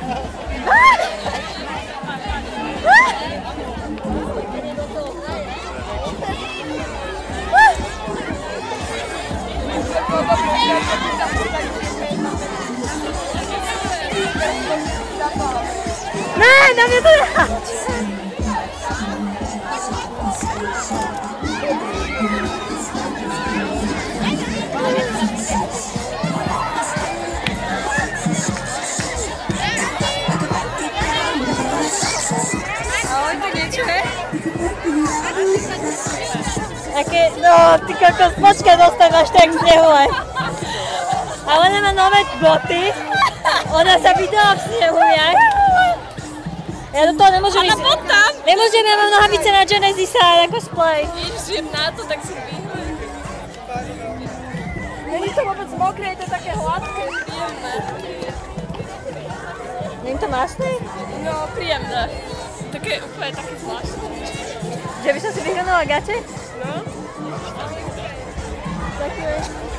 Ne, na mě to dá! Ahoj, to niečo je? Také, no, ty kokos, počkaj, dostávaš tak snehu aj. A ona má nové boty, ona sa vydala v snehu, jak? Ja do toho nemôžem ísť. Ona tam! Nemôžem, ja mám nohavice na Genesisa ako splay. Ježiš, na to, tak si vyhľadí. Není to vôbec mokré, je to také hladké. Príjemné. Není to masné? No, príjemné. Také úplne také zvláštne. Že by som si vyhrnula gate? No. Ďakujem.